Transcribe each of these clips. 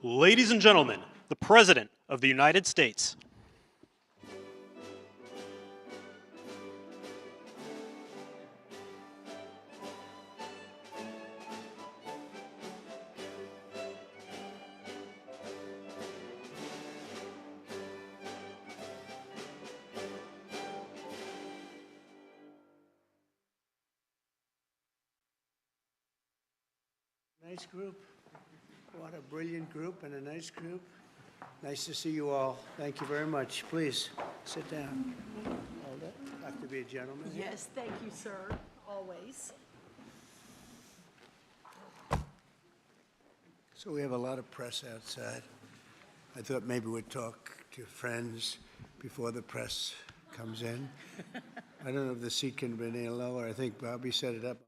Ladies and gentlemen, the President of the United States. Nice group. What a brilliant group and a nice group. Nice to see you all. Thank you very much. Please sit down. Hold it. Have to be a gentleman. Yes, thank you, sir, always. So we have a lot of press outside. I thought maybe we'd talk to friends before the press comes in. I don't know if the seat can be any lower. I think Bobby set it up.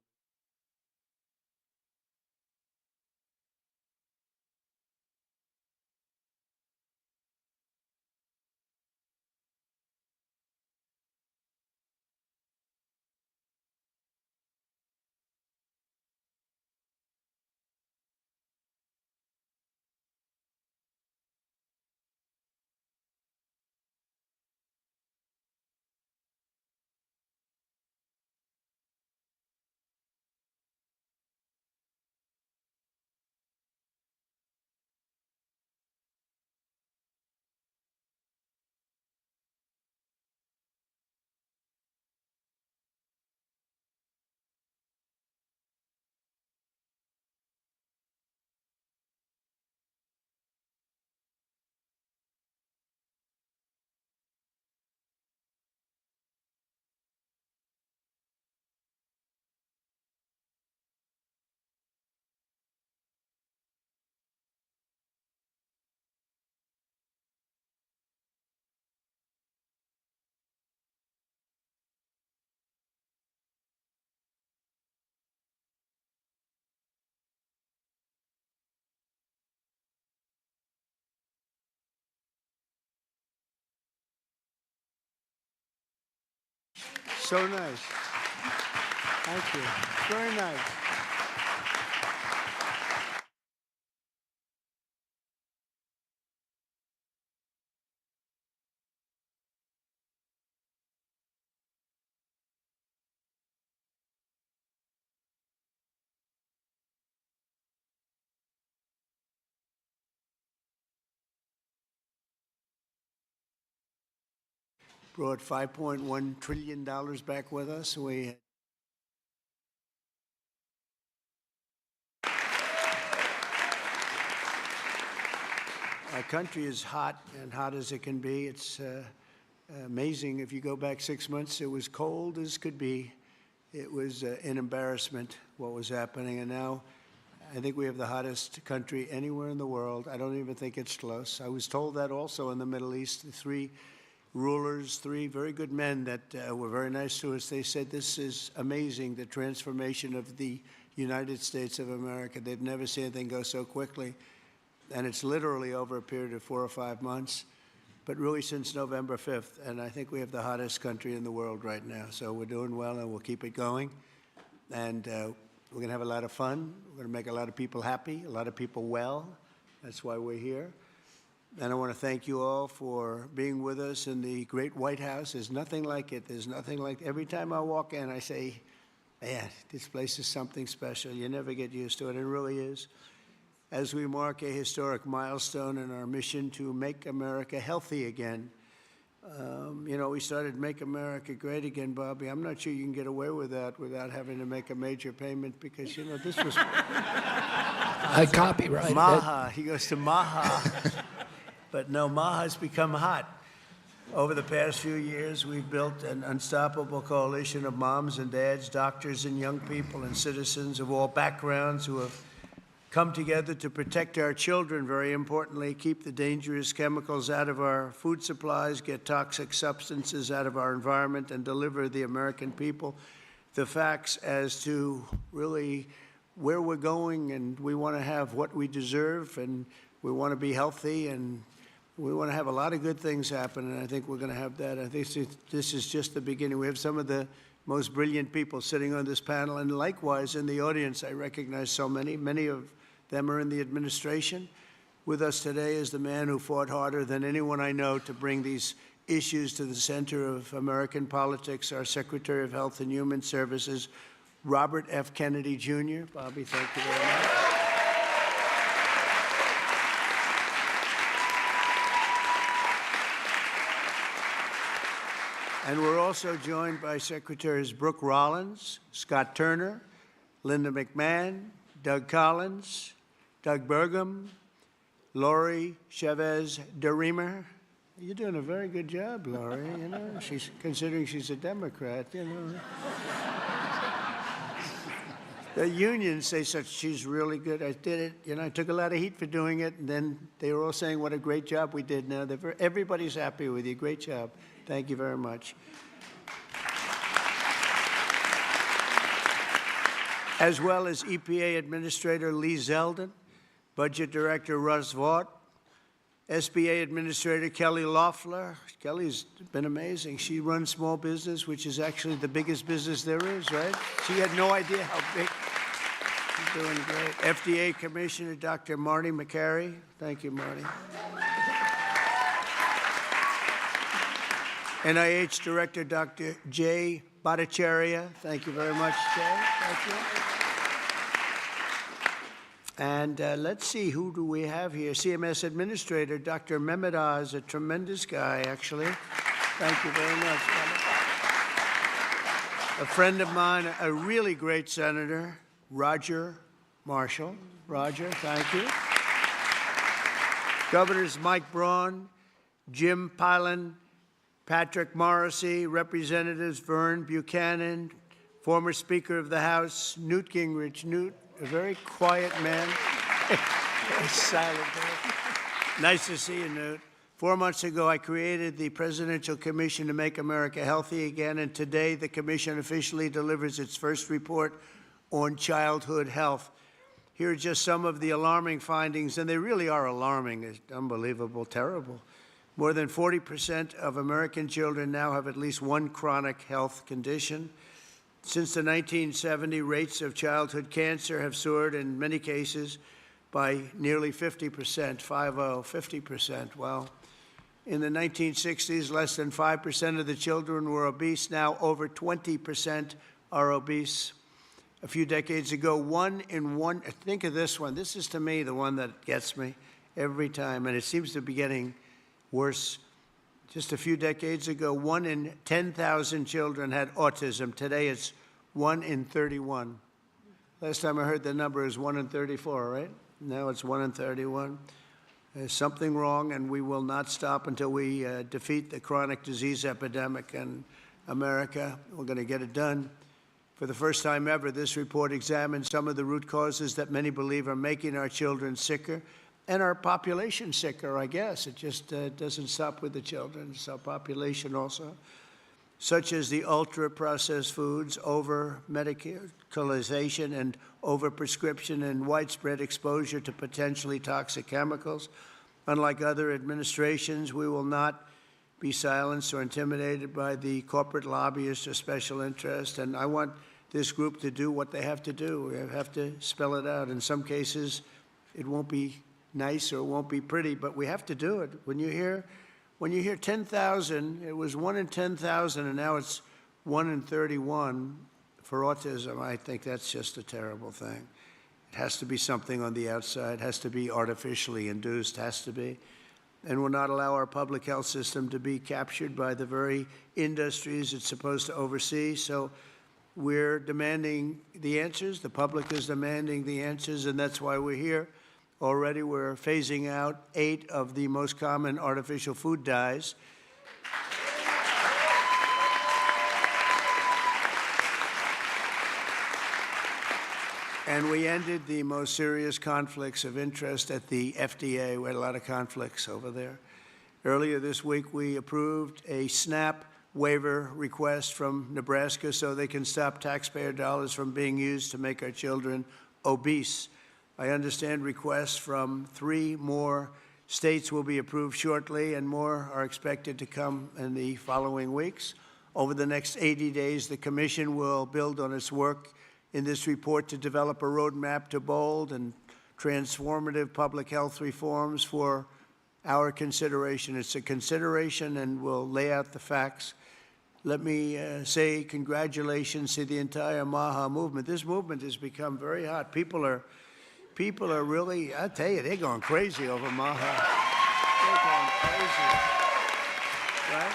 So nice. Thank you. Very nice. Brought $5.1 trillion back with us. Our country is hot and hot as it can be. It's amazing. If you go back 6 months, it was cold as could be. It was an embarrassment what was happening. And now I think we have the hottest country anywhere in the world. I don't even think it's close. I was told that also in the Middle East. The three rulers, three very good men that were very nice to us, they said this is amazing, the transformation of the United States of America. They've never seen anything go so quickly. And it's literally over a period of 4 or 5 months, but really since November 5th. And I think we have the hottest country in the world right now. So we're doing well, and we'll keep it going. And we're going to have a lot of fun. We're going to make a lot of people happy, a lot of people well. That's why we're here. And I want to thank you all for being with us in the great White House. There's nothing like it. There's nothing like it. Every time I walk in, I say, man, this place is something special. You never get used to it. It really is. As we mark a historic milestone in our mission to make America healthy again. You know, we started Make America Great Again, Bobby. I'm not sure you can get away with that without having to make a major payment because, you know, this was... I copyrighted MAHA. He goes to MAHA. But no, MAHA's become hot. Over the past few years, we've built an unstoppable coalition of moms and dads, doctors and young people and citizens of all backgrounds who have come together to protect our children, very importantly, keep the dangerous chemicals out of our food supplies, get toxic substances out of our environment, and deliver the American people the facts as to really where we're going. And we want to have what we deserve, and we want to be healthy, and we want to have a lot of good things happen, and I think we're going to have that. I think this is just the beginning. We have some of the most brilliant people sitting on this panel, and likewise in the audience, I recognize so many. Many of them are in the administration. With us today is the man who fought harder than anyone I know to bring these issues to the center of American politics, our Secretary of Health and Human Services, Robert F. Kennedy, Jr. Bobby, thank you very much. And we're also joined by Secretaries Brooke Rollins, Scott Turner, Linda McMahon, Doug Collins, Doug Burgum, Lori Chavez DeRemer. You're doing a very good job, Lori. You know, considering she's a Democrat, you know. The unions say she's really good. I did it. You know, I took a lot of heat for doing it, and then they were all saying what a great job we did. Now everybody's happy with you. Great job. Thank you very much. As well as EPA Administrator Lee Zeldin, Budget Director Russ Vaught, SBA Administrator Kelly Loeffler. Kelly's been amazing. She runs small business, which is actually the biggest business there is, right? She had no idea how big. She's doing great. FDA Commissioner Dr. Marty McCary. Thank you, Marty. NIH Director Dr. Jay Bhattacharya. Thank you very much, Jay. Thank you. And let's see, who do we have here? CMS Administrator Dr. Mehmet Oz, a tremendous guy, actually. Thank you very much, Mehmet. A friend of mine, a really great senator, Roger Marshall. Roger, thank you. Governors Mike Braun, Jim Pilon, Patrick Morrissey, Representatives Vern Buchanan, former Speaker of the House, Newt Gingrich. Newt, a very quiet man. Very silent man. Nice to see you, Newt. 4 months ago, I created the Presidential Commission to Make America Healthy Again, and today the commission officially delivers its first report on childhood health. Here are just some of the alarming findings, and they really are alarming. It's unbelievable, terrible. More than 40% of American children now have at least one chronic health condition. Since the 1970s, rates of childhood cancer have soared in many cases by nearly 50%, 50%. Well, in the 1960s, less than 5% of the children were obese. Now over 20% are obese. A few decades ago, think of this one. This is, to me, the one that gets me every time, and it seems to be getting worse. Just a few decades ago, 1 in 10,000 children had autism. Today, it's 1 in 31. Last time I heard the number is 1 in 34, right? Now it's 1 in 31. There's something wrong, and we will not stop until we defeat the chronic disease epidemic in America. We're going to get it done. For the first time ever, this report examines some of the root causes that many believe are making our children sicker and our population sicker, I guess. It just doesn't stop with the children. It's our population also, such as the ultra-processed foods, over-medicalization and over-prescription and widespread exposure to potentially toxic chemicals. Unlike other administrations, we will not be silenced or intimidated by the corporate lobbyists or special interests, and I want this group to do what they have to do. We have to spell it out. In some cases, it won't be nice or it won't be pretty, but we have to do it. When you hear 10,000, it was 1 in 10,000, and now it's 1 in 31 for autism. I think that's just a terrible thing. It has to be something on the outside, has to be artificially induced, has to be. And will not allow our public health system to be captured by the very industries it's supposed to oversee. So we're demanding the answers. The public is demanding the answers, and that's why we're here. Already we're phasing out 8 of the most common artificial food dyes. And we ended the most serious conflicts of interest at the FDA. We had a lot of conflicts over there. Earlier this week, we approved a SNAP waiver request from Nebraska so they can stop taxpayer dollars from being used to make our children obese. I understand requests from 3 more states will be approved shortly, and more are expected to come in the following weeks. Over the next 80 days, the Commission will build on its work in this report to develop a roadmap to bold and transformative public health reforms for our consideration. It's a consideration, and we'll lay out the facts. Let me say congratulations to the entire MAHA movement. This movement has become very hot. People are really, I tell you, they're going crazy over MAHA. They're going crazy, right?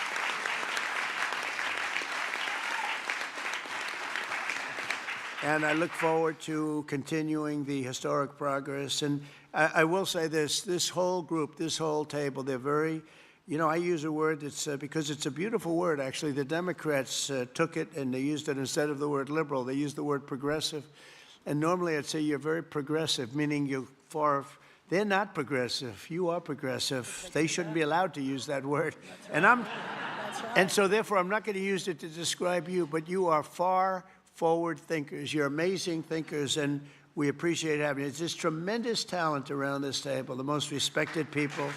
And I look forward to continuing the historic progress. And I will say this whole group, this whole table, they're very, I use a word that's, because it's a beautiful word, actually. The Democrats took it and they used it instead of the word liberal. They used the word progressive. And normally I'd say you're very progressive, meaning you're far, they're not progressive. You are progressive. They shouldn't be allowed to use that word. And so therefore I'm not going to use it to describe you, but you are far forward thinkers. You're amazing thinkers, and we appreciate having you. There's tremendous talent around this table, the most respected people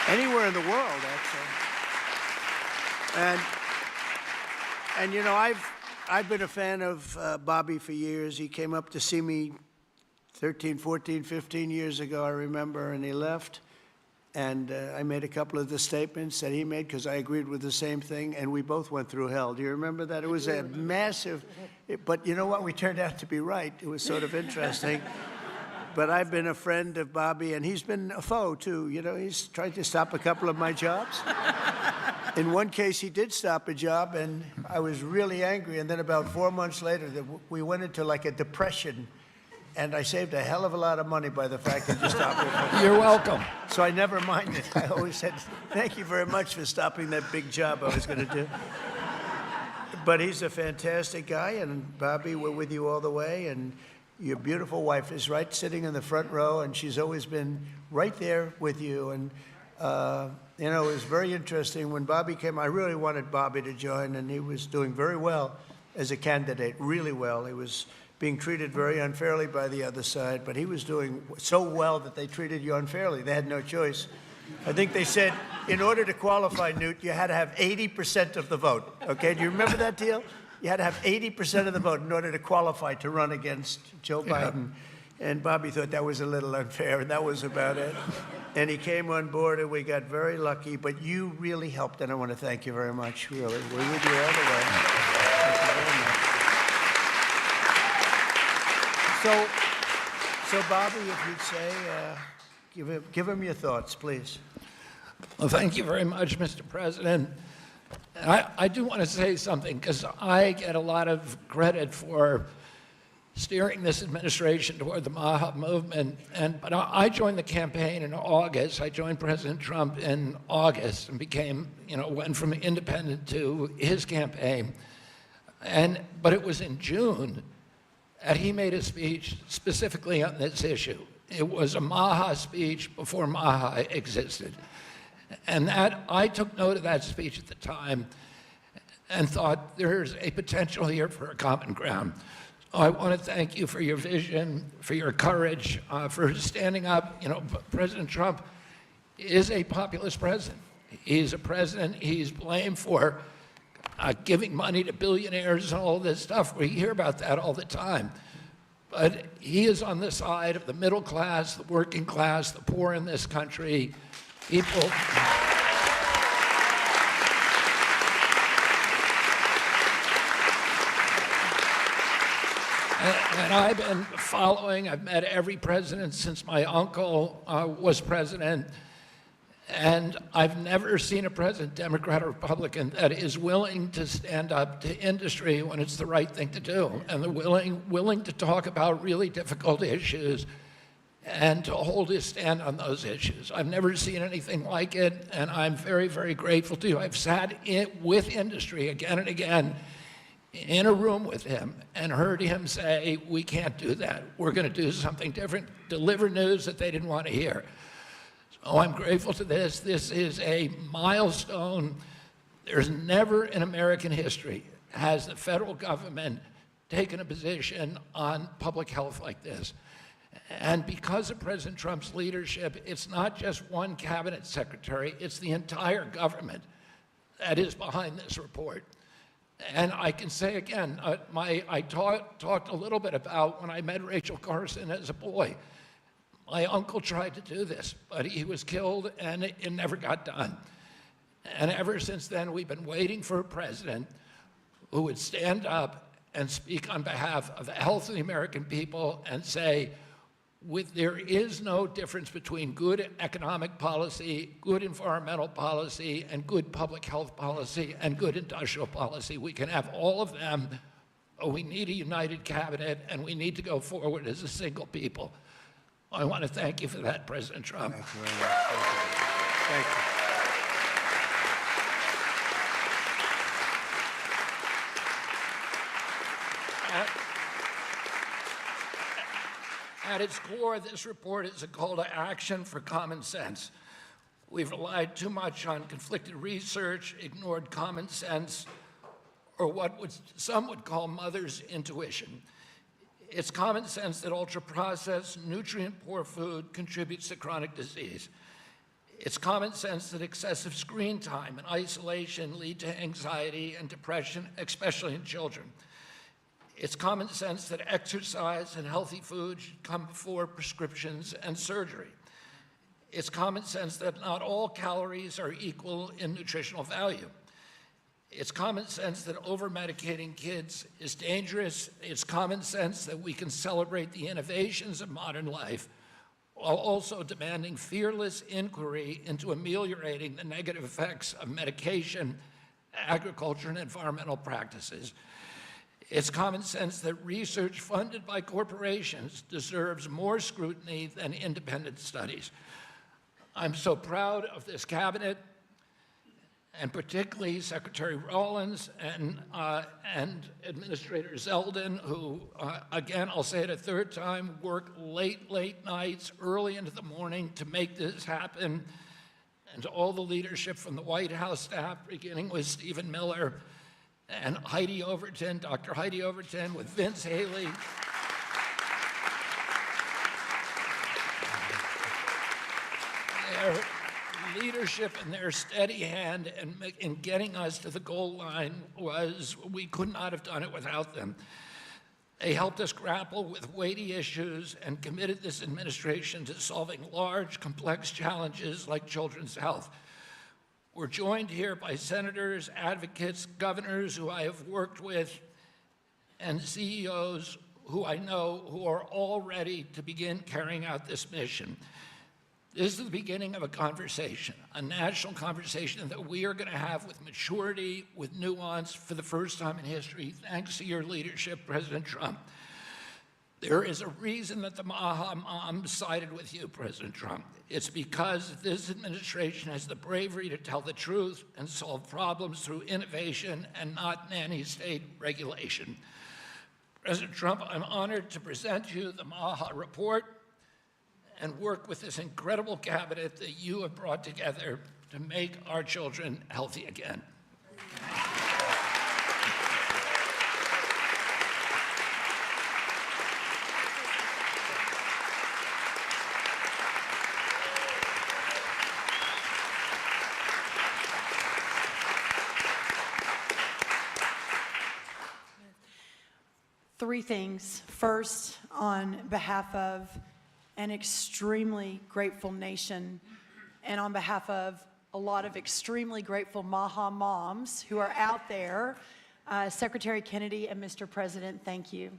anywhere in the world, actually. And I've been a fan of Bobby for years. He came up to see me 13, 14, 15 years ago, I remember, and he left. And I made a couple of the statements that he made because I agreed with the same thing, and we both went through hell. Do you remember that? It was a massive, but you know what? We turned out to be right. It was sort of interesting. But I've been a friend of Bobby, and he's been a foe, too. He's tried to stop a couple of my jobs. In one case, he did stop a job, and I was really angry. And then about 4 months later, we went into like a depression. And I saved a hell of a lot of money by the fact that you stopped it. You're welcome. So I never minded. I always said, thank you very much for stopping that big job I was going to do. But he's a fantastic guy, and Bobby, we're with you all the way. And your beautiful wife is right sitting in the front row, and she's always been right there with you. And, it was very interesting. When Bobby came, I really wanted Bobby to join, and he was doing very well as a candidate, really well. He was being treated very unfairly by the other side, but he was doing so well that they treated you unfairly. They had no choice. I think they said, in order to qualify, Newt, you had to have 80% of the vote. Okay, do you remember that deal? You had to have 80% of the vote in order to qualify to run against Joe Biden. And Bobby thought that was a little unfair, and that was about it. And he came on board, and we got very lucky. But you really helped, and I want to thank you very much, really. We're with you all the way. Thank you very much. So Bobby, if you'd say, give him your thoughts, please. Well, thank you very much, Mr. President. I do want to say something, because I get a lot of credit for steering this administration toward the MAHA movement. But I joined the campaign in August. I joined President Trump in August and became, went from independent to his campaign. But it was in June that he made a speech specifically on this issue. It was a MAHA speech before MAHA existed. And that I took note of that speech at the time and thought there's a potential here for a common ground. I want to thank you for your vision, for your courage, for standing up. President Trump is a populist president. He's a president, he's blamed for giving money to billionaires and all this stuff. We hear about that all the time. But he is on the side of the middle class, the working class, the poor in this country, people. And I've been following, I've met every president since my uncle was president. And I've never seen a president, Democrat or Republican, that is willing to stand up to industry when it's the right thing to do, and they're willing to talk about really difficult issues and to hold his stand on those issues. I've never seen anything like it, and I'm very, very grateful to you. I've sat with industry again and again in a room with him and heard him say, we can't do that. We're going to do something different, deliver news that they didn't want to hear. So I'm grateful to this. This is a milestone. There's never in American history has the federal government taken a position on public health like this. And because of President Trump's leadership, it's not just one cabinet secretary, it's the entire government that is behind this report. And I can say again, I talked a little bit about when I met Rachel Carson as a boy. My uncle tried to do this, but he was killed and it never got done. And ever since then, we've been waiting for a president who would stand up and speak on behalf of the health of the American people and say, there is no difference between good economic policy, good environmental policy, and good public health policy, and good industrial policy. We can have all of them, but we need a united cabinet, and we need to go forward as a single people. I want to thank you for that, President Trump. Thank you very much. Thank you. At its core, this report is a call to action for common sense. We've relied too much on conflicted research, ignored common sense, or what some would call mother's intuition. It's common sense that ultra-processed, nutrient-poor food contributes to chronic disease. It's common sense that excessive screen time and isolation lead to anxiety and depression, especially in children. It's common sense that exercise and healthy food should come before prescriptions and surgery. It's common sense that not all calories are equal in nutritional value. It's common sense that over-medicating kids is dangerous. It's common sense that we can celebrate the innovations of modern life while also demanding fearless inquiry into ameliorating the negative effects of medication, agriculture, and environmental practices. It's common sense that research funded by corporations deserves more scrutiny than independent studies. I'm so proud of this cabinet, and particularly Secretary Rollins and Administrator Zeldin, who, again, I'll say it a third time, work late nights, early into the morning to make this happen, and to all the leadership from the White House staff, beginning with Stephen Miller, and Heidi Overton, Dr. Heidi Overton, with Vince Haley. Their leadership and their steady hand in getting us to the goal line we could not have done it without them. They helped us grapple with weighty issues and committed this administration to solving large, complex challenges like children's health. We're joined here by senators, advocates, governors who I have worked with, and CEOs who I know who are all ready to begin carrying out this mission. This is the beginning of a conversation, a national conversation that we are going to have with maturity, with nuance, for the first time in history, thanks to your leadership, President Trump. There is a reason that the MAHA moms sided with you, President Trump. It's because this administration has the bravery to tell the truth and solve problems through innovation and not nanny state regulation. President Trump, I'm honored to present you the MAHA report and work with this incredible cabinet that you have brought together to make our children healthy again. Three things. First, on behalf of an extremely grateful nation and on behalf of a lot of extremely grateful MAHA moms who are out there, Secretary Kennedy and Mr. President, thank you.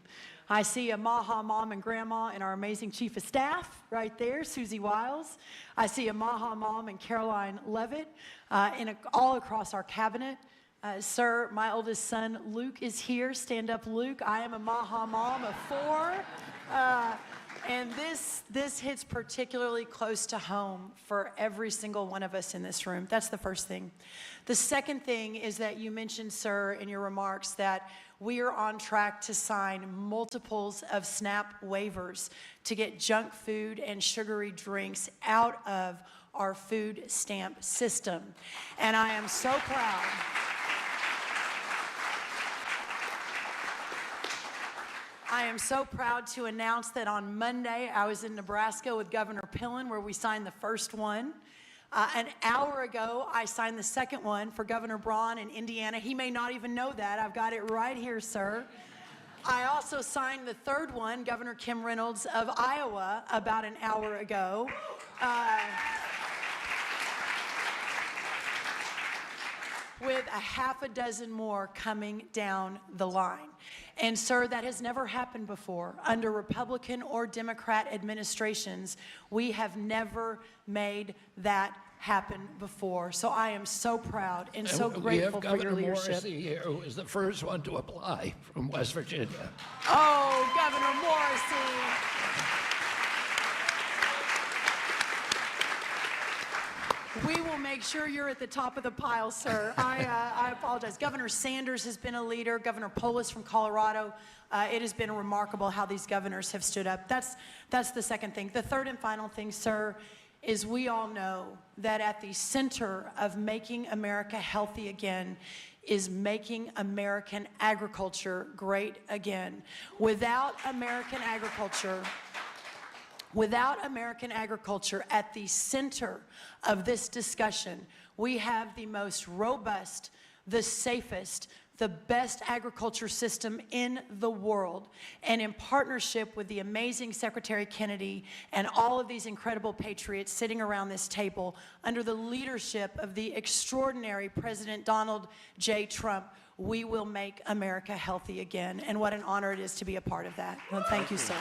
I see a MAHA mom and grandma and our amazing Chief of Staff right there, Susie Wiles. I see a MAHA mom and Caroline Levitt all across our cabinet. Sir, my oldest son, Luke, is here. Stand up, Luke. I am a MAHA mom of 4. And this hits particularly close to home for every single one of us in this room. That's the first thing. The second thing is that you mentioned, sir, in your remarks that we are on track to sign multiples of SNAP waivers to get junk food and sugary drinks out of our food stamp system. And I am so proud. I am so proud to announce that on Monday, I was in Nebraska with Governor Pillen, where we signed the first one. An hour ago, I signed the second one for Governor Braun in Indiana. He may not even know that. I've got it right here, sir. I also signed the third one, Governor Kim Reynolds of Iowa, about an hour ago. With a half a dozen more coming down the line. And sir, that has never happened before. Under Republican or Democrat administrations, we have never made that happen before. So I am so proud and so grateful for your We have leadership. Governor Morrissey here, who was the first one to apply from West Virginia. Oh, Governor Morrissey. We will make sure you're at the top of the pile, sir. I apologize. Governor Sanders has been a leader. Governor Polis from Colorado. It has been remarkable how these governors have stood up. That's the second thing. The third and final thing, sir, is we all know that at the center of making America healthy again is making American agriculture great again. Without American agriculture at the center of this discussion, we have the most robust, the safest, the best agriculture system in the world. And in partnership with the amazing Secretary Kennedy and all of these incredible patriots sitting around this table, under the leadership of the extraordinary President Donald J. Trump, we will make America healthy again. And what an honor it is to be a part of that. Well, thank you, sir.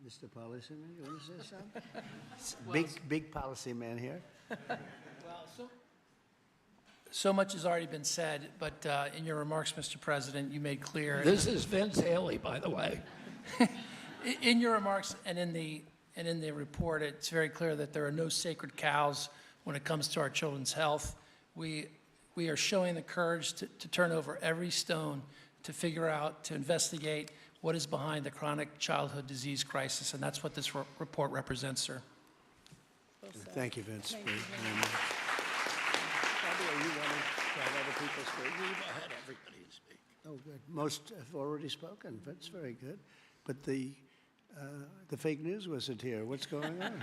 Mr. Policy Man, you want to say something? Big policy man here. Well, so much has already been said, but in your remarks, Mr. President, you made clear This is Vince Haley, by the way. in your remarks and in the report, it's very clear that there are no sacred cows when it comes to our children's health. We are showing the courage to turn over every stone to figure out, to investigate what is behind the chronic childhood disease crisis, and that's what this report represents, sir. Thank you, Vince. Thank you very very much. Fabio, you want to have other people speak? We've had everybody speak. Oh, good. Most have already spoken. That's very good. But the fake news wasn't here. What's going on?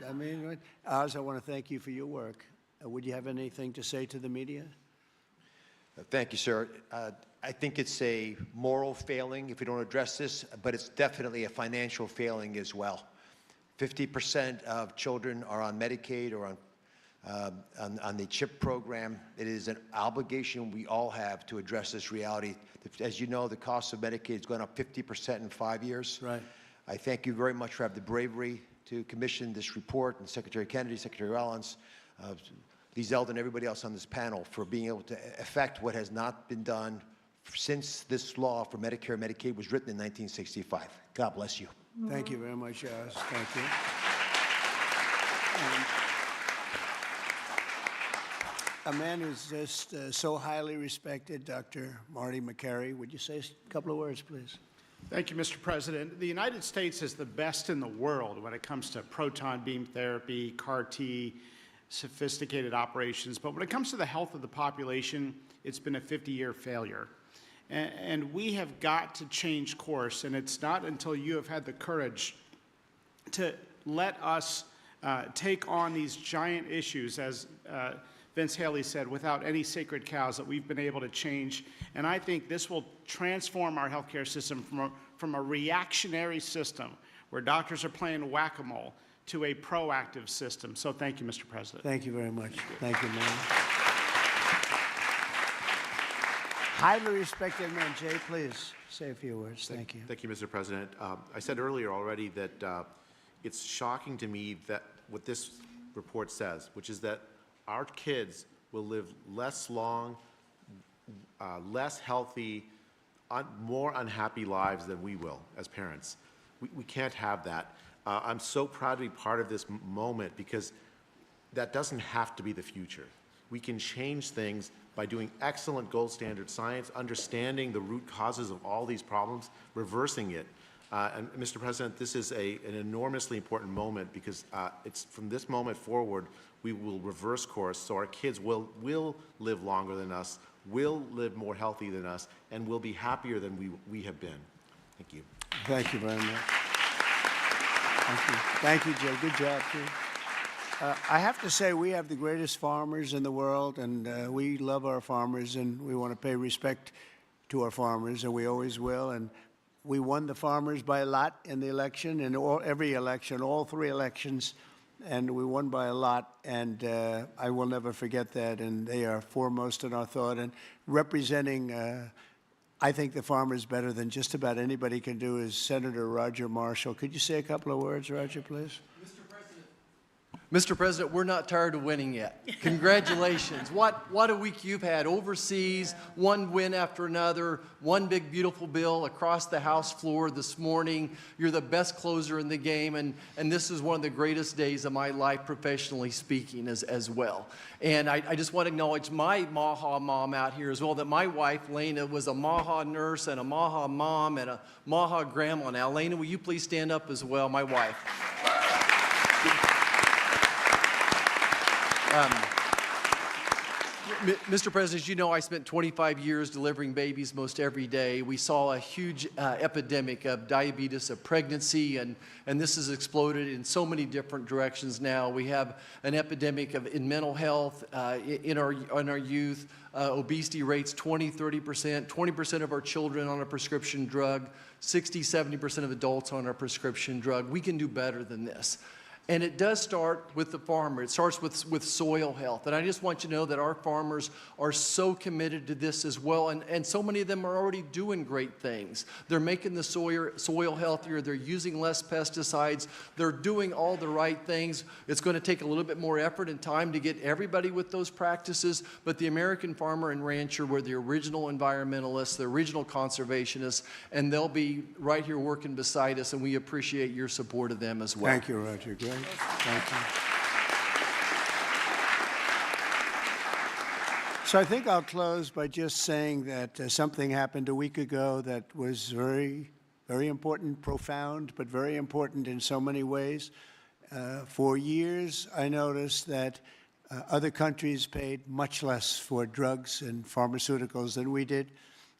I mean, Oz, I want to thank you for your work. Would you have anything to say to the media? Thank you, sir. I think it's a moral failing if we don't address this, but it's definitely a financial failing as well. 50% of children are on Medicaid or on the CHIP program. It is an obligation we all have to address this reality. As you know, the cost of Medicaid has gone up 50% in 5 years. Right. I thank you very much for having the bravery to commission this report, and Secretary Kennedy, Secretary Rollins, Lee Zeldin, everybody else on this panel for being able to effect what has not been done since this law for Medicare and Medicaid was written in 1965. God bless you. Thank you very much, Oz. Thank you. A man who's just so highly respected, Dr. Marty McCary. Would you say a couple of words, please? Thank you, Mr. President. The United States is the best in the world when it comes to proton beam therapy, CAR T, sophisticated operations. But when it comes to the health of the population, it's been a 50-year failure. And we have got to change course, and it's not until you have had the courage to let us take on these giant issues, as Vince Haley said, without any sacred cows, that we've been able to change. And I think this will transform our healthcare system from a reactionary system where doctors are playing whack-a-mole to a proactive system. So thank you, Mr. President. Thank you very much. Thank you, man. Highly respected man. Jay, please say a few words. Thank you. Thank you, Mr. President. I said earlier already that it's shocking to me that what this report says, which is that our kids will live less long, less healthy, more unhappy lives than we will as parents. We can't have that. I'm so proud to be part of this moment because that doesn't have to be the future. We can change things by doing excellent gold standard science, understanding the root causes of all these problems, reversing it. And Mr. President, this is an enormously important moment because it's from this moment forward, we will reverse course so our kids will live longer than us, will live more healthy than us and will be happier than we have been. Thank you. Thank you very much. Thank you. Thank you, Joe. Good job, too. I have to say, we have the greatest farmers in the world, and we love our farmers, and we want to pay respect to our farmers, and we always will. And we won the farmers by a lot in the election, in every election, all 3 elections, and we won by a lot. And I will never forget that. And they are foremost in our thought. And representing, I think, the farmers better than just about anybody can do is Senator Roger Marshall. Could you say a couple of words, Roger, please? Mr. President, we're not tired of winning yet. Congratulations. What a week you've had overseas, one win after another, one big, beautiful bill across the House floor this morning. You're the best closer in the game, and this is one of the greatest days of my life, professionally speaking, as well. And I just want to acknowledge my MAHA mom out here as well, that my wife, Lena, was a MAHA nurse and a MAHA mom and a MAHA grandma. Now, Lena, will you please stand up as well, my wife? Mr. President, as you know, I spent 25 years delivering babies most every day. We saw a huge epidemic of diabetes, of pregnancy, and this has exploded in so many different directions now. We have an epidemic in mental health in our youth, obesity rates 20, 30%, 20% of our children on a prescription drug, 60, 70% of adults on a prescription drug. We can do better than this. And it does start with the farmer. It starts with soil health. And I just want you to know that our farmers are so committed to this as well. And so many of them are already doing great things. They're making the soil healthier. They're using less pesticides. They're doing all the right things. It's going to take a little bit more effort and time to get everybody with those practices. But the American farmer and rancher were the original environmentalists, the original conservationists, and they'll be right here working beside us. And we appreciate your support of them as well. Thank you, Roger. Great. Thank you. So I think I'll close by just saying that something happened a week ago that was very, very important, profound, but very important in so many ways. For years, I noticed that other countries paid much less for drugs and pharmaceuticals than we did.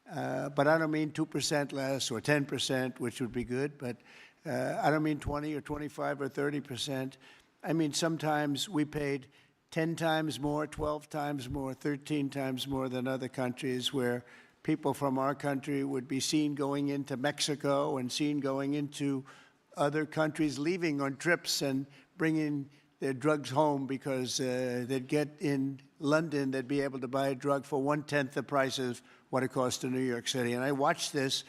But I don't mean 2% less or 10%, which would be good, but I don't mean 20 or 25 or 30%. I mean, sometimes we paid 10 times more, 12 times more, 13 times more than other countries, where people from our country would be seen going into Mexico and seen going into other countries, leaving on trips and bringing their drugs home because they'd get in London, they'd be able to buy a drug for 1/10 the price of what it costs in New York City. And I watched this.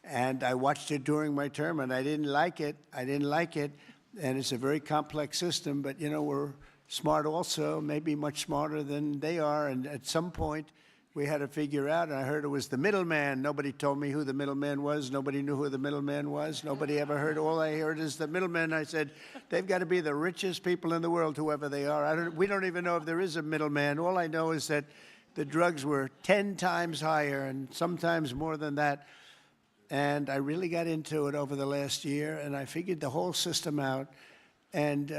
And I watched it during my term, and I didn't like it. I didn't like it. And it's a very complex system, but, you know, we're smart also, maybe much smarter than they are. And at some point, we had to figure out, and I heard it was the middleman. Nobody told me who the middleman was. Nobody knew who the middleman was. Nobody ever heard. All I heard is the middleman. I said, they've got to be the richest people in the world, whoever they are. We don't even know if there is a middleman. All I know is that the drugs were 10 times higher and sometimes more than that. And I really got into it over the last year, and I figured the whole system out. And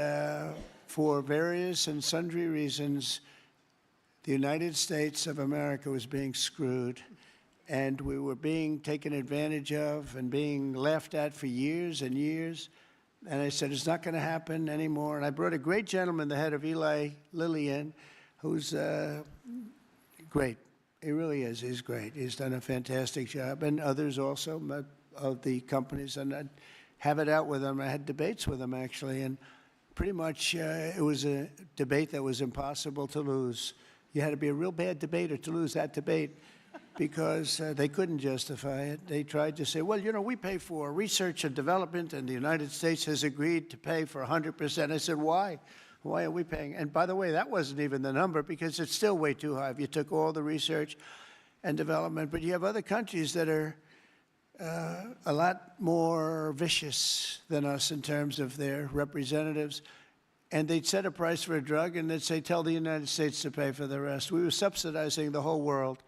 for various and sundry reasons, the United States of America was being screwed, and we were being taken advantage of and being laughed at for years and years. And I said, it's not going to happen anymore. And I brought a great gentleman, the head of Eli Lilly, in, who's great. He really is. He's great. He's done a fantastic job, and others also of the companies. And I'd have it out with him. I had debates with him, actually, and pretty much it was a debate that was impossible to lose. You had to be a real bad debater to lose that debate because they couldn't justify it. They tried to say, well, you know, we pay for research and development, and the United States has agreed to pay for 100%. I said, why? Why are we paying? And by the way, that wasn't even the number because it's still way too high if you took all the research and development. But you have other countries that are a lot more vicious than us in terms of their representatives. And they'd set a price for a drug and they'd say, tell the United States to pay for the rest. We were subsidizing the whole world.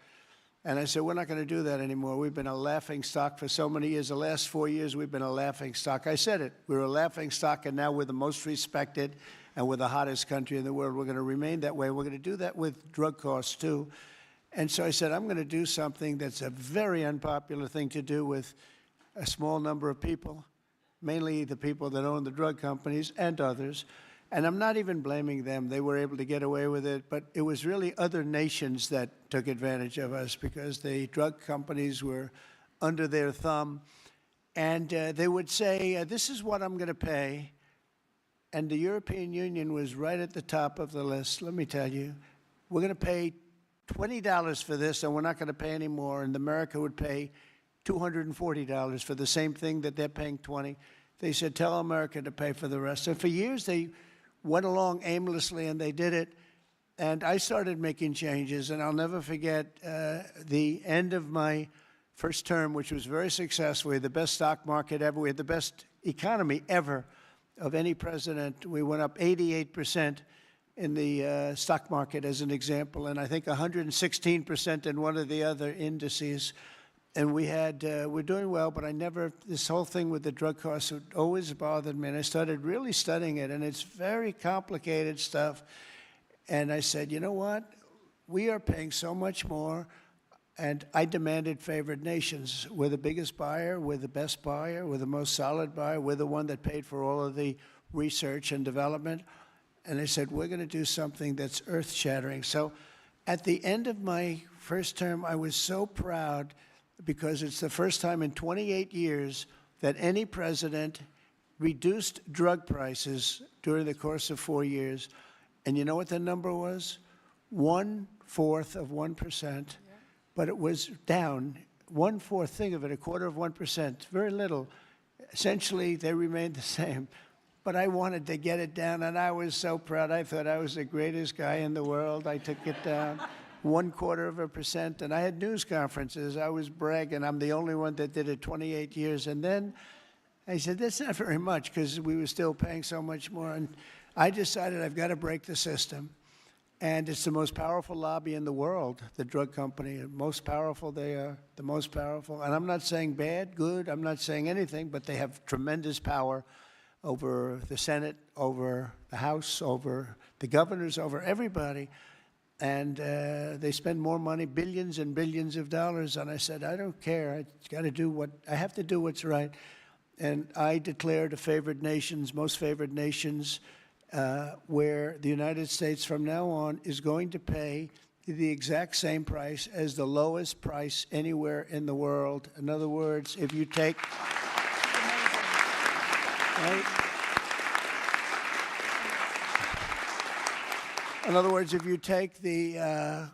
And I said, we're not going to do that anymore. We've been a laughing stock for so many years. The last 4 years, we've been a laughing stock. I said it. We were a laughing stock, and now we're the most respected and we're the hottest country in the world. We're going to remain that way. We're going to do that with drug costs, too. And so I said, I'm going to do something that's a very unpopular thing to do with a small number of people, mainly the people that own the drug companies and others. And I'm not even blaming them. They were able to get away with it. But it was really other nations that took advantage of us because the drug companies were under their thumb. And they would say, this is what I'm going to pay. And the European Union was right at the top of the list. Let me tell you, we're going to pay $20 for this, and we're not going to pay any more. And America would pay $240 for the same thing that they're paying $20. They said, tell America to pay for the rest. And for years, they went along aimlessly, and they did it. And I started making changes, and I'll never forget the end of my first term, which was very successful. We had the best stock market ever. We had the best economy ever of any president. We went up 88% in the stock market, as an example, and I think 116% in one of the other indices. And we're doing well, but this whole thing with the drug costs always bothered me, and I started really studying it, and it's very complicated stuff. And I said, you know what? We are paying so much more, and I demanded favored nations. We're the biggest buyer, we're the best buyer, we're the most solid buyer, we're the one that paid for all of the research and development. And I said, we're going to do something that's earth-shattering. So at the end of my first term, I was so proud because it's the first time in 28 years that any president reduced drug prices during the course of 4 years. And you know what the number was? 1/4 of 1%. But it was down 1/4. Think of it, 1/4 of 1%. Very little. Essentially, they remained the same. But I wanted to get it down, and I was so proud. I thought I was the greatest guy in the world. I took it down 1/4 of a percent, and I had news conferences. I was bragging. I'm the only one that did it 28 years. And then I said, that's not very much because we were still paying so much more. And I decided I've got to break the system. And it's the most powerful lobby in the world, the drug company. The most powerful they are, the most powerful. And I'm not saying bad, good. I'm not saying anything, but they have tremendous power over the Senate, over the House, over the governors, over everybody. And they spend more money, billions and billions of dollars. And I said, I don't care. I have to do what's right. And I declared a favored nations, most favored nations, where the United States from now on is going to pay the exact same price as the lowest price anywhere in the world. In other words, if you take... Right? In other words, if you take the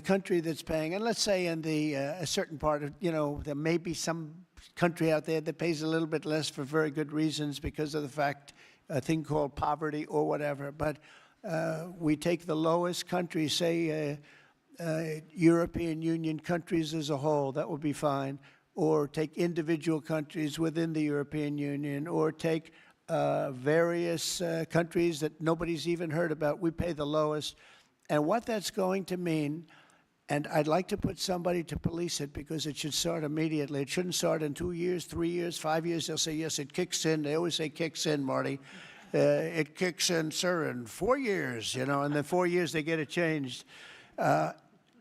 country that's paying, and let's say in a certain part of, there may be some country out there that pays a little bit less for very good reasons because of the fact, a thing called poverty or whatever. But we take the lowest country, say European Union countries as a whole, that would be fine. Or take individual countries within the European Union, or take various countries that nobody's even heard about. We pay the lowest. And what that's going to mean, and I'd like to put somebody to police it because it should start immediately. It shouldn't start in 2 years, 3 years, 5 years. They'll say, yes, it kicks in. They always say kicks in, Marty. It kicks in, sir, in 4 years, and then 4 years they get it changed.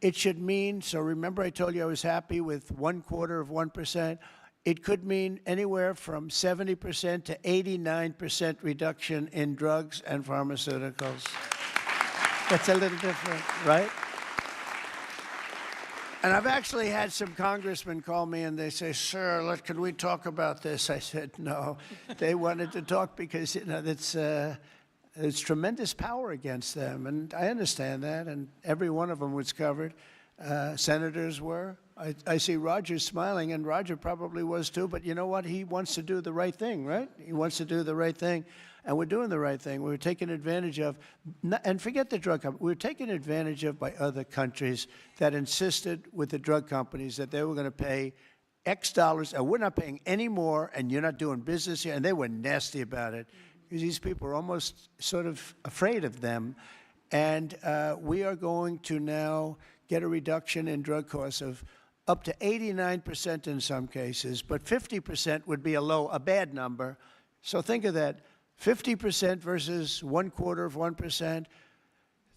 It should mean, so remember I told you I was happy with 1/4 of 1%. It could mean anywhere from 70% to 89% reduction in drugs and pharmaceuticals. That's a little different, right? And I've actually had some congressmen call me and they say, sir, can we talk about this? I said, no. They wanted to talk because, there's tremendous power against them, and I understand that, and every one of them was covered. Senators were. I see Roger smiling, and Roger probably was too, but you know what? He wants to do the right thing, right? He wants to do the right thing, and we're doing the right thing. We're taking advantage of, and forget the drug company, we're taken advantage of by other countries that insisted with the drug companies that they were going to pay X dollars, and we're not paying any more, and you're not doing business here, and they were nasty about it. Because these people are almost sort of afraid of them. And we are going to now get a reduction in drug costs of up to 89% in some cases, but 50% would be a bad number. So think of that, 50% versus 1/4 of 1%.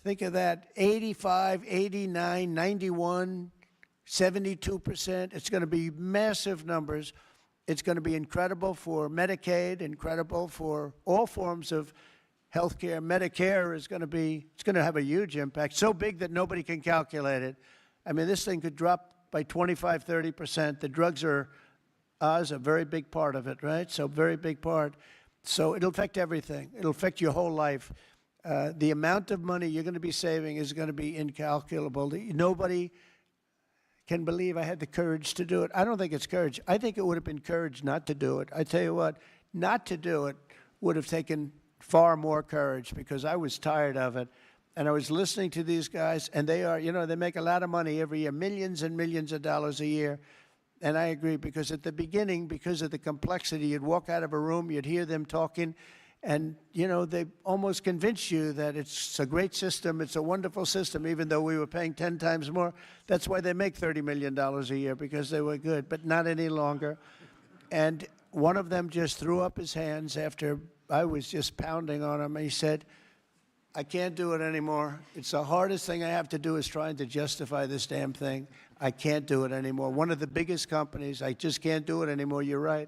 Think of that, 85, 89, 91, 72%. It's going to be massive numbers. It's going to be incredible for Medicaid, incredible for all forms of health care. Medicare is going to be, it's going to have a huge impact, so big that nobody can calculate it. I mean, this thing could drop by 25, 30%. The drugs are a very big part of it, right? So very big part. So it'll affect everything. It'll affect your whole life. The amount of money you're going to be saving is going to be incalculable. Nobody can believe I had the courage to do it. I don't think it's courage. I think it would have been courage not to do it. I tell you what, not to do it would have taken far more courage because I was tired of it. And I was listening to these guys, and they are, they make a lot of money every year, millions and millions of dollars a year. And I agree, because at the beginning, because of the complexity, you'd walk out of a room, you'd hear them talking, and, they almost convince you that it's a great system, it's a wonderful system, even though we were paying 10 times more. That's why they make $30 million a year, because they were good, but not any longer. And one of them just threw up his hands after I was just pounding on him. He said, I can't do it anymore. It's the hardest thing I have to do is trying to justify this damn thing. I can't do it anymore. One of the biggest companies, I just can't do it anymore. You're right.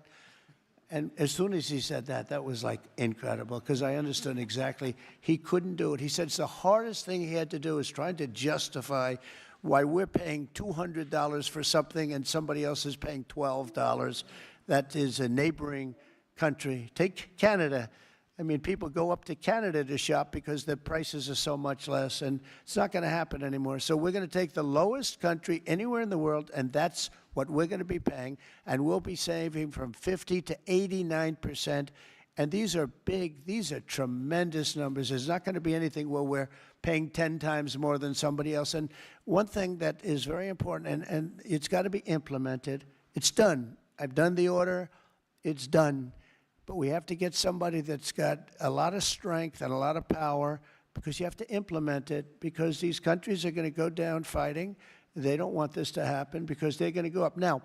And as soon as he said that, that was like incredible, because I understood exactly he couldn't do it. He said it's the hardest thing he had to do is trying to justify why we're paying $200 for something and somebody else is paying $12. That is a neighboring country. Take Canada. I mean, people go up to Canada to shop because the prices are so much less, and it's not going to happen anymore. So we're going to take the lowest country anywhere in the world, and that's what we're going to be paying, and we'll be saving from 50 to 89%. And these are big, these are tremendous numbers. There's not going to be anything where we're paying 10 times more than somebody else. And one thing that is very important, and it's got to be implemented, it's done. I've done the order, it's done. But we have to get somebody that's got a lot of strength and a lot of power, because you have to implement it, because these countries are going to go down fighting. They don't want this to happen because they're going to go up. Now,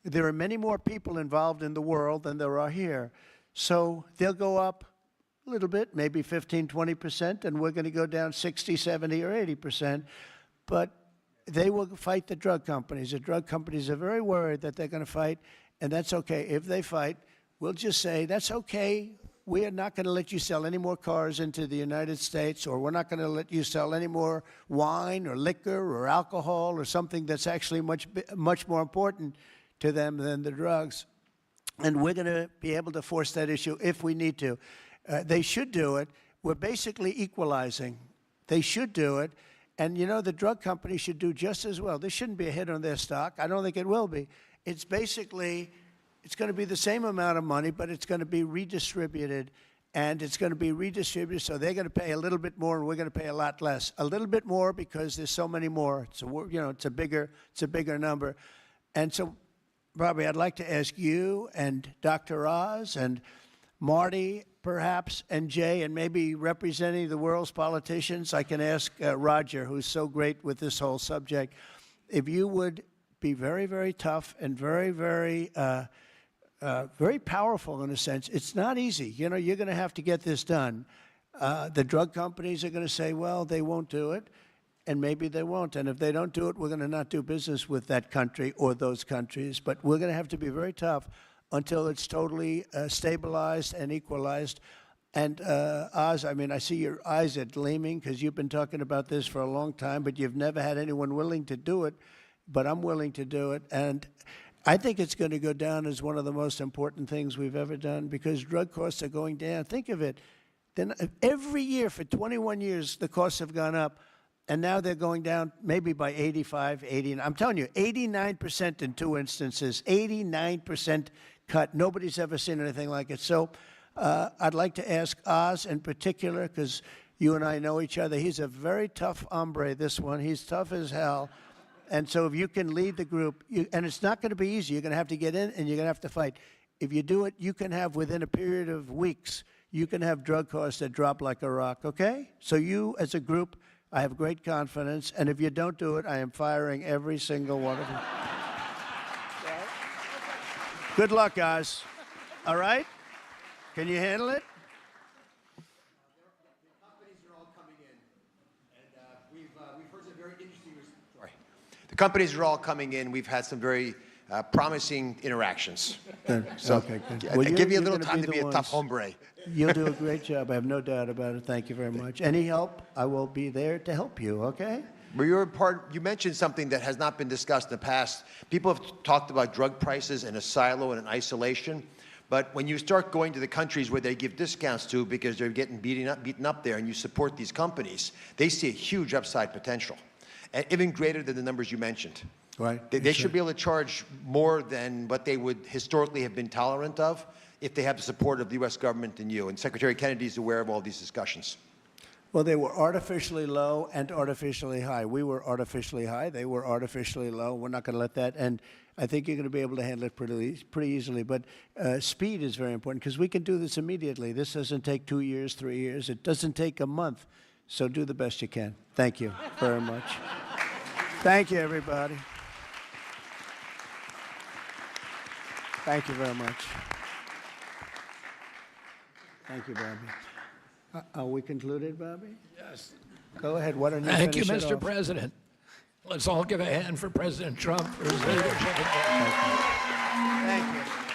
there are many more people involved in the world than there are here. So they'll go up a little bit, maybe 15, 20%, and we're going to go down 60, 70, or 80%. But they will fight the drug companies. The drug companies are very worried that they're going to fight, and that's okay. If they fight, we'll just say, that's okay. We are not going to let you sell any more cars into the United States, or we're not going to let you sell any more wine or liquor or alcohol or something that's actually much more important to them than the drugs. And we're going to be able to force that issue if we need to. They should do it. We're basically equalizing. They should do it. And, the drug companies should do just as well. There shouldn't be a hit on their stock. I don't think it will be. It's basically... It's going to be the same amount of money, but it's going to be redistributed, and it's going to be redistributed, so they're going to pay a little bit more, and we're going to pay a lot less. A little bit more because there's so many more. So it's a bigger number. And so, Bobby, I'd like to ask you and Dr. Oz and Marty, perhaps, and Jay, and maybe representing the world's politicians. I can ask Roger, who's so great with this whole subject, if you would be very, very tough and very, very very powerful in a sense. It's not easy. You're going to have to get this done. The drug companies are going to say, well, they won't do it, and maybe they won't. And if they don't do it, we're going to not do business with that country or those countries. But we're going to have to be very tough until it's totally stabilized and equalized. And Oz, I mean, I see your eyes are gleaming because you've been talking about this for a long time, but you've never had anyone willing to do it. But I'm willing to do it. And I think it's going to go down as one of the most important things we've ever done, because drug costs are going down. Think of it. Then every year for 21 years, the costs have gone up, and now they're going down maybe by 85, 89. I'm telling you, 89% in 2 instances, 89% cut. Nobody's ever seen anything like it. So I'd like to ask Oz in particular, because you and I know each other. He's a very tough hombre, this one. He's tough as hell. And so if you can lead the group, and it's not going to be easy. You're going to have to get in, and you're going to have to fight. If you do it, you can have, within a period of weeks, you can have drug costs that drop like a rock, okay? So you, as a group, I have great confidence. And if you don't do it, I am firing every single one of you. Good luck, guys. All right? Can you handle it? The companies are all coming in. And Sorry. The companies are all coming in. We've had some very promising interactions. So Okay, good. I Well, give you a you're little gonna time to the be a tough ones- hombre. You'll do a great job. I have no doubt about it. Thank you very much. Any help, I will be there to help you, okay? Well, you mentioned something that has not been discussed in the past. People have talked about drug prices in a silo and in isolation. But when you start going to the countries where they give discounts to because they're getting beaten up there and you support these companies, they see a huge upside potential, and even greater than the numbers you mentioned. Right. They should be able to charge more than what they would historically have been tolerant of if they have the support of the U.S. government and you. And Secretary Kennedy is aware of all these discussions. Well, they were artificially low and artificially high. We were artificially high. They were artificially low. We're not going to let that. And I think you're going to be able to handle it pretty easily. But speed is very important because we can do this immediately. This doesn't take 2 years, 3 years. It doesn't take a month. So do the best you can. Thank you very much. Thank you, everybody. Thank you very much. Thank you, Bobby. Are we concluded, Bobby? Yes. Go ahead. Why don't you Thank you, finish it Mr. off? President. Let's all give a hand for President Trump for his leadership. Thank you.